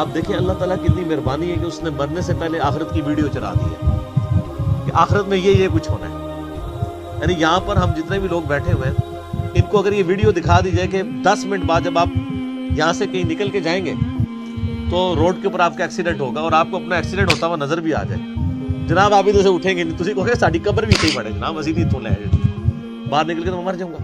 آپ دیکھیں اللہ تعالیٰ کی اتنی مہربانی ہے کہ اس نے مرنے سے پہلے آخرت کی ویڈیو چلا دی ہے کہ آخرت میں یہ کچھ ہونا ہے. یعنی یہاں پر ہم جتنے بھی لوگ بیٹھے ہوئے ہیں ان کو اگر یہ ویڈیو دکھا دی جائے کہ 10 منٹ بعد جب آپ یہاں سے کہیں نکل کے جائیں گے تو روڈ کے اوپر آپ کا ایکسیڈنٹ ہوگا اور آپ کو اپنا ایکسیڈنٹ ہوتا ہوا نظر بھی آ جائے, جناب آپ ادھر سے اٹھیں گے نہیں, تسی کہو گے ساڈی قبر بھی صحیح پڑے جناب, اسی نہیں تو لے باہر نکل کے تو میں مر جاؤں گا.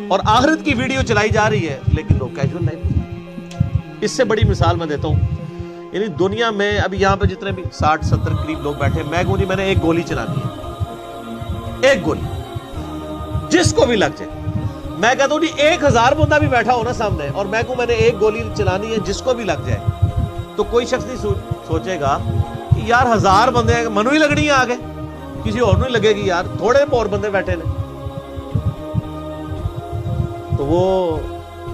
اور آخرت کی ویڈیو چلائی جا رہی ہے لیکن لوگ کیجول لائف. اس سے بڑی مثال میں دیتا ہوں. یعنی دنیا میں ابھی یہاں پہ جتنے بھی 60-70 قریب لوگ بیٹھے ہیں, میں کہوں جی میں نے ایک گولی چلانی ہے, ایک گولی جس کو بھی لگ جائے. میں کہتا ہوں جی 1000 بندہ بھی بیٹھا ہو نا سامنے اور میں کہوں میں نے ایک گولی چلانی ہے جس کو بھی لگ جائے, تو کوئی شخص نہیں سوچے گا کہ یار 1000 بندے منو ہی لگنی ہے آگے, کسی اور نہیں لگے گی یار, تھوڑے اور بندے بیٹھے نے. تو وہ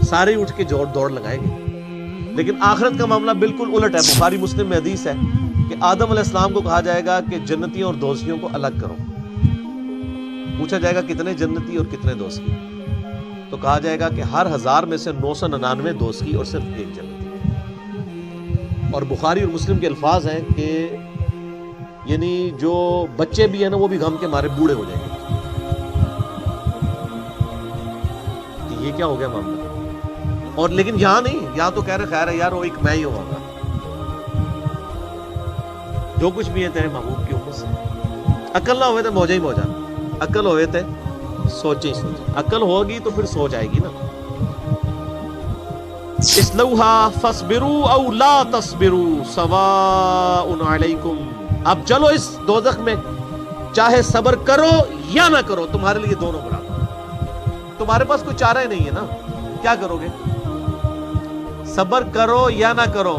سارے اٹھ کے دوڑ لگائیں گے. لیکن آخرت کا معاملہ بالکل الٹ ہے. بخاری مسلم میں حدیث ہے کہ آدم علیہ السلام کو کہا جائے گا کہ جنتیوں اور دوزخیوں کو الگ کرو. پوچھا جائے گا کتنے جنتی اور کتنے دوزخی, تو کہا جائے گا کہ ہر 1000 میں سے 999 دوزخی اور صرف ایک جنتی. اور بخاری اور مسلم کے الفاظ ہیں کہ یعنی جو بچے بھی ہیں نا وہ بھی غم کے مارے بوڑھے ہو جائیں گے کہ یہ کیا ہو گیا معاملہ. اور لیکن یہاں نہیں, یہاں تو کہہ رہے خیر ہے یار وہ ایک میں ہی ہوں گا, جو کچھ بھی ہے تیرے محبوب کی امت سے. عقل نہ ہوئے تو موجہ ہی موجہ, عقل ہوئے تھے سوچے ہی سوچے. عقل ہوگی تو پھر سوچ آئے گی نا. اسلوہا فاصبروا او لا تصبروا سواء علیکم. اب چلو اس دوزخ میں, چاہے صبر کرو یا نہ کرو, تمہارے لیے دونوں برابر. تمہارے پاس کوئی چارہ ہی نہیں ہے نا, کیا کرو گے؟ صبر کرو یا نہ کرو,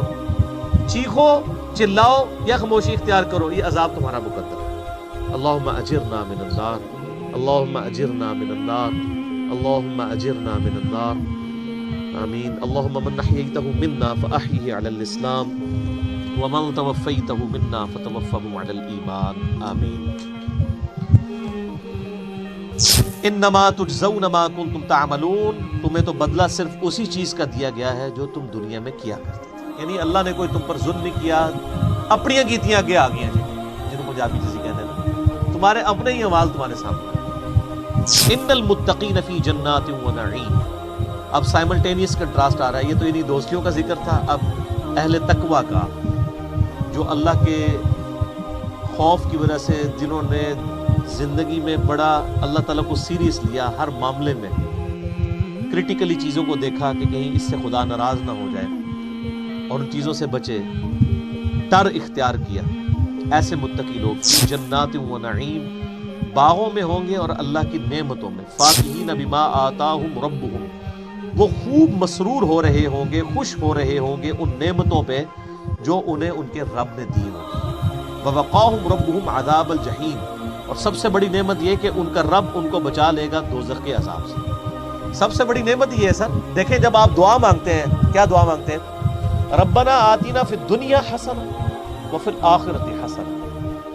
چیخو چلاؤ یا خاموشی اختیار کرو, یہ عذاب تمہارا مقدر ہے. اللہم اجرنا من النار, اللہم اجرنا من النار, اللہم اجرنا من النار. آمین. اللہم من احییتہ منا فاحیہ علی الاسلام ومن توفیتہ منا فتوفہ علی الایمان. آمین. انما تجزون ما کنتم تعملون. تمہیں تو بدلہ صرف اسی چیز کا دیا گیا ہے جو تم دنیا میں کیا کرتے تھے. یعنی اللہ نے کوئی تم پر ظلم نہیں کیا, اپنی کیتیاں آگے آ گئی ہیں جنہوں پنجابی جیسے کہتے ہیں, تمہارے اپنے ہی اعمال تمہارے سامنے. ان المتقین فی جنات و نعیم. اب سائملٹینیس کنٹراسٹ آ رہا ہے. یہ تو انہی دوستیوں کا ذکر تھا, اب اہل تقوی کا, جو اللہ کے خوف کی وجہ سے جنہوں نے زندگی میں بڑا اللہ تعالیٰ کو سیریس لیا, ہر معاملے میں کرٹیکلی چیزوں کو دیکھا کہ کہیں اس سے خدا ناراض نہ ہو جائے اور ان چیزوں سے بچے, ڈر اختیار کیا. ایسے متقی لوگ جنات و نعیم, باغوں میں ہوں گے اور اللہ کی نعمتوں میں. فاکہین بما آتاہم ربہم, وہ خوب مسرور ہو رہے ہوں گے, خوش ہو رہے ہوں گے ان نعمتوں پہ جو انہیں ان کے رب نے دی ہوگی. ووقاہم ربہم عذاب الجحیم, اور سب سے بڑی نعمت یہ کہ ان کا رب ان کو بچا لے گا دوزخ کے عذاب سے. سب سے بڑی نعمت یہ ہے سر. دیکھیں جب آپ دعا مانگتے ہیں, کیا دعا مانگتے ہیں؟ ربنا آتینا فی الدنیا حسنہ وفی الآخرۃ حسنہ.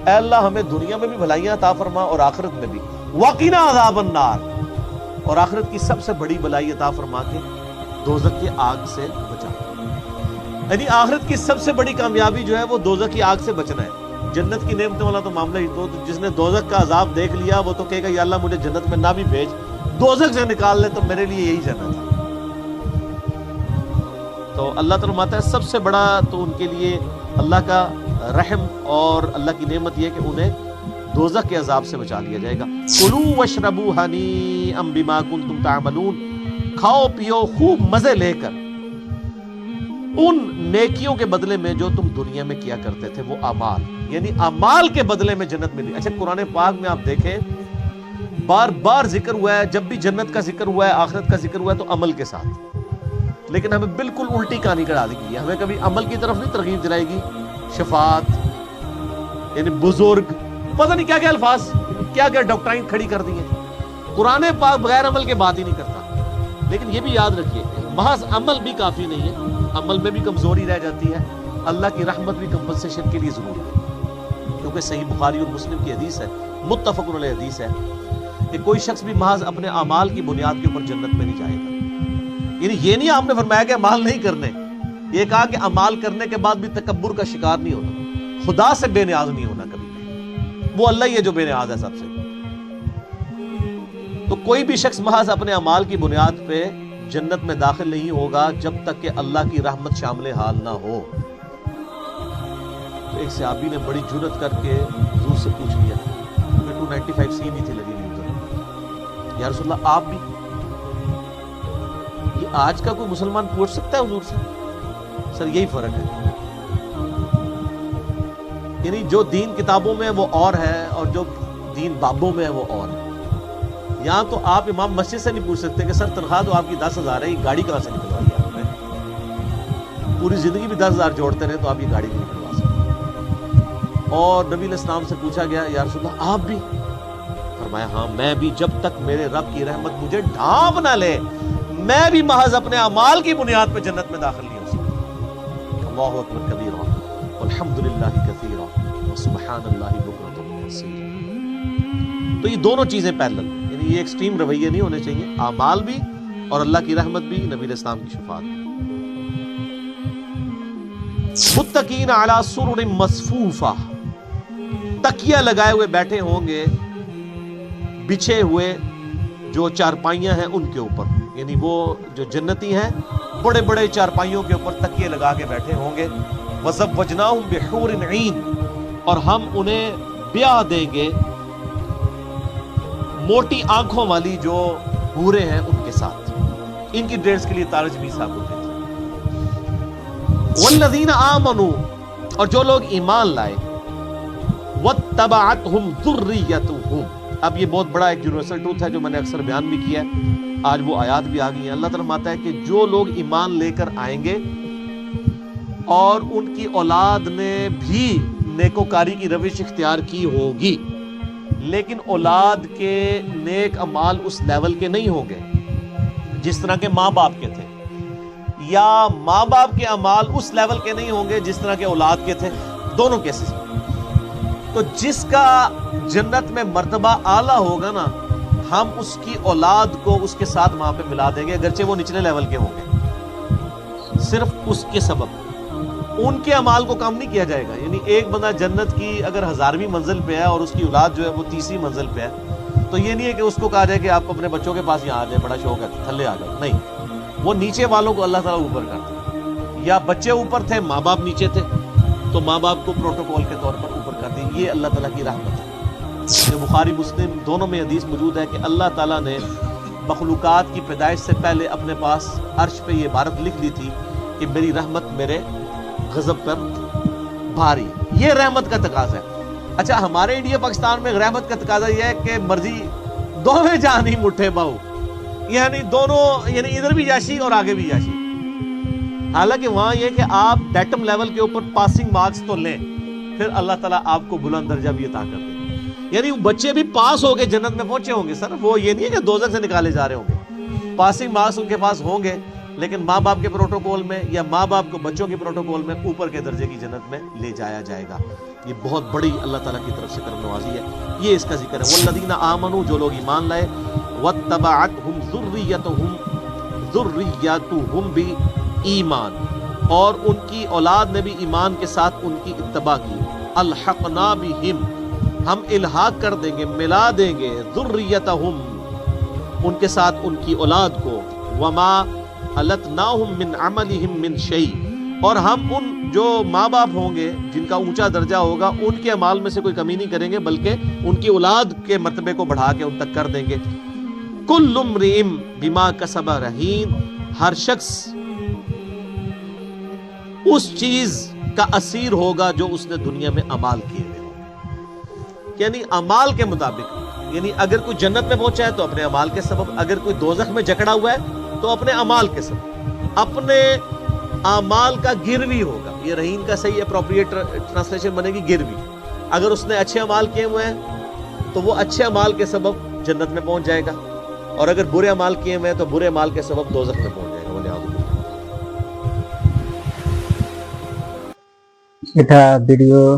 اے اللہ ہمیں دنیا میں بھی بھلائیاں عطا فرما اور آخرت میں بھی. وقنا عذاب النار, اور آخرت کی سب سے بڑی بھلائی عطا فرما کے دوزخ کی آگ سے بچا. یعنی آخرت کی سب سے بڑی کامیابی جو ہے وہ دوزخ کی آگ سے بچنا ہے. جنت کی نعمتوں والا تو معاملہ ہی, تو جس نے دوزخ کا عذاب دیکھ لیا وہ تو کہے گا یا اللہ مجھے جنت میں نہ بھی بھیج, دوزخ سے نکال لے تو میرے لیے یہی جنت ہے. تو اللہ تعالیٰ فرماتا ہے سب سے بڑا تو ان کے لیے اللہ کا رحم اور اللہ کی نعمت یہ کہ انہیں دوزخ کے عذاب سے بچا لیا جائے گا. کلوا واشربوا ہنیئا بما کنتم تعملون. کھاؤ پیو خوب مزے لے کر ان نیکیوں کے بدلے میں جو تم دنیا میں کیا کرتے تھے, وہ اعمال, یعنی اعمال کے بدلے میں جنت ملی. اچھا قرآن پاک میں آپ دیکھیں بار بار ذکر ہوا ہے, جب بھی جنت کا ذکر ہوا ہے, آخرت کا ذکر ہوا ہے تو عمل کے ساتھ. لیکن ہمیں بالکل الٹی کہانی کرا دی گئی ہے. ہمیں کبھی عمل کی طرف نہیں ترغیب دلائی گی. شفاعت یعنی بزرگ, پتہ نہیں کیا کیا الفاظ, کیا کیا ڈاکٹرائن کھڑی کر دی ہیں. قرآن پاک بغیر عمل کے بات ہی نہیں کرتا. لیکن یہ بھی یاد رکھیے محض عمل بھی کافی نہیں ہے, عمل میں بھی کمزوری رہ جاتی ہے. اللہ کی رحمت بھی کمپنسیشن کے لیے ضروری ہے, کیونکہ صحیح بخاری اور مسلم کی حدیث ہے, متفق علیہ حدیث ہے کہ کوئی شخص بھی محض اپنے اعمال کی بنیاد کے اوپر جنت میں نہیں جائے گا. یعنی یہ نہیں آپ نے فرمایا کہ اعمال نہیں کرنے، یہ کہا کہ اعمال کرنے کے بعد بھی تکبر کا شکار نہیں ہونا، خدا سے بے نیاز نہیں ہونا کبھی بھی، وہ اللہ ہی ہے جو بے نیاز ہے سب سے۔ تو کوئی بھی شخص محض اپنے اعمال کی بنیاد پہ جنت میں داخل نہیں ہوگا جب تک کہ اللہ کی رحمت شامل حال نہ ہو۔ تو ایک صحابی نے بڑی جرأت کر کے حضور سے پوچھ لیا، 295 سی نہیں تھی لگی ہوئی ادھر، یا رسول اللہ آپ بھی؟ یہ آج کا کوئی مسلمان پوچھ سکتا ہے حضور سے؟ سر یہی فرق ہے، یعنی جو دین کتابوں میں وہ اور ہے اور جو دین بابوں میں ہے وہ اور ہے۔ یہاں تو آپ امام مسجد سے نہیں پوچھ سکتے کہ سر تنخواہ تو آپ کی 10,000 ہے، یہ گاڑی کہاں سے نکلوائی آپ نے؟ پوری زندگی بھی 10,000 جوڑتے رہے تو آپ یہ گاڑی نہیں نکلوا سکتے۔ اور نبی علیہ السلام سے پوچھا گیا یا رسول اللہ آپ بھی؟ فرمایا ہاں میں بھی، جب تک میرے رب کی رحمت مجھے ڈھانپ نہ لے میں بھی محض اپنے اعمال کی بنیاد پہ جنت میں داخل نہیں ہو سکتا۔ اللہ اکبر کبیرا والحمدللہ کثیرا وسبحان اللہ بکرۃ واصیلا۔ تو یہ دونوں چیزیں پیرلل، یعنی یہ ایکسٹریم رویے نہیں ہونے چاہیے، اعمال بھی اور اللہ کی رحمت بھی، نبی علیہ السلام کی شفاعت بھی۔ متقین علی سرر مصفوفہ، تکیہ لگائے ہوئے بیٹھے ہوں گے بچھے ہوئے جو چارپائیاں ہیں ان کے اوپر، یعنی وہ جو جنتی ہیں بڑے بڑے چارپائیوں کے اوپر تکیے لگا کے بیٹھے ہوں گے۔ وَزَوَّجْنَاهُمْ بِحُورٍ عِينٍ، اور ہم انہیں بیاہ دیں گے موٹی آنکھوں والی جو حوریں ہیں ان کے ساتھ۔ ان کی ڈریس کے لیے تارج بھی صاحب ہوتے ہیں۔ وَالَّذِينَ آمَنُوا، اور جو لوگ ایمان لائے، وَاتَّبَعَتْهُمْ ذُرِّيَّتُهُمْ، اب یہ بہت بڑا ایک یونیورسل ٹروتھ ہے جو میں نے اکثر بیان بھی کیا ہے، آج وہ آیات بھی آ گئی ہیں۔ اللہ تعالیٰ فرماتا ہے کہ جو لوگ ایمان لے کر آئیں گے اور ان کی اولاد نے بھی نیکوکاری کی روش اختیار کی ہوگی، لیکن اولاد کے نیک اعمال اس لیول کے نہیں ہوں گے جس طرح کے ماں باپ کے تھے، یا ماں باپ کے اعمال اس لیول کے نہیں ہوں گے جس طرح کے اولاد کے تھے، دونوں کیسز میں۔ تو جس کا جنت میں مرتبہ اعلیٰ ہوگا نا، ہم اس کی اولاد کو اس کے ساتھ وہاں پہ ملا دیں گے، اگرچہ وہ نچلے لیول کے ہوں گے، صرف اس کے سبب ان کے اعمال کو کم نہیں کیا جائے گا۔ یعنی ایک بندہ جنت کی اگر 1000ویں منزل پہ ہے اور اس کی اولاد جو ہے وہ 30ویں منزل پہ ہے، تو یہ نہیں ہے کہ اس کو کہا جائے کہ آپ اپنے بچوں کے پاس یہاں آ جائیں، بڑا شوق ہے تھلے آ جاؤ، نہیں، وہ نیچے والوں کو اللہ تعالیٰ اوپر کرتا ہے، یا بچے اوپر تھے ماں باپ نیچے تھے تو ماں باپ کو پروٹوکول کے طور پر اوپر کر دی۔ یہ اللہ تعالیٰ کی رحمت ہے۔ بخاری مسلم دونوں میں حدیث موجود ہے کہ اللہ تعالیٰ نے مخلوقات کی پیدائش سے پہلے اپنے پاس عرش پہ یہ عبارت لکھ دی تھی کہ میری رحمت میرے غضب پر بھاری، یہ رحمت کا تقاضا ہے۔ اچھا ہمارے انڈیا پاکستان میں رحمت کا تقاضا یہ ہے کہ مرضی دونوں جان ہی مٹھے باؤ، یعنی دونوں، یعنی ادھر بھی جاشی اور آگے بھی جاشی۔ حالانکہ وہاں یہ کہ آپ ڈیٹم لیول کے اوپر پاسنگ مارکس تو لیں، پھر اللہ تعالیٰ آپ کو بلند درجہ بھی عطا کر دے۔ یعنی بچے بھی پاس ہو کے جنت میں پہنچے ہوں گے سر، وہ یہ نہیں ہے کہ دوزخ سے نکالے جا رہے ہوں گے، پاسنگ مارکس ان کے پاس ہوں گے، لیکن ماں باپ کے پروٹوکول میں یا ماں باپ کو بچوں کے پروٹوکول میں اوپر کے درجے کی جنت میں لے جایا جائے گا۔ یہ بہت بڑی اللہ تعالیٰ کی طرف سے کرم نوازی ہے، یہ اس کا ذکر ہے۔ والذین آمنوا، جو لوگ ایمان لائے، واتبعتہم ذریتہم بھی ایمان، اور ان کی اولاد نے بھی ایمان کے ساتھ ان کی اتباع کی، الحقنا بہم، ہم الحاق کر دیں گے، ملا دیں گے، ذریتہم، ان کے ساتھ ان کی اولاد کو، وما التناہم من عملہم من شیء، اور ہم ان جو ماں باپ ہوں گے جن کا اونچا درجہ ہوگا ان کے اعمال میں سے کوئی کمی نہیں کریں گے، بلکہ ان کی اولاد کے مرتبے کو بڑھا کے ان تک کر دیں گے۔ کل امرئ بما کسب رہین، ہر شخص اس چیز کا اسیر ہوگا جو اس نے دنیا میں اعمال کیے ہوئے ہوں، یعنی اعمال کے مطابق، یعنی اگر کوئی جنت میں پہنچا ہے تو اپنے اعمال کے سبب، اگر کوئی دوزخ میں جکڑا ہوا ہے تو اپنے اعمال کے سبب، اپنے اعمال کا گروی ہوگا۔ یہ رہین کا صحیح اپروپریٹ ٹرانسلیشن بنے گی گروی۔ اگر اس نے اچھے اعمال کیے ہوئے ہیں تو وہ اچھے اعمال کے سبب جنت میں پہنچ جائے گا، اور اگر برے اعمال کیے ہوئے ہیں تو برے اعمال کے سبب دوزخ میں پہنچ جائے گا۔ یہ تھا ویڈیو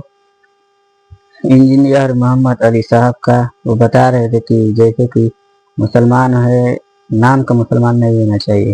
انجینئر محمد علی صاحب کا، وہ بتا رہے تھے کہ جیسے کہ مسلمان ہے، نام کا مسلمان نہیں ہونا چاہیے،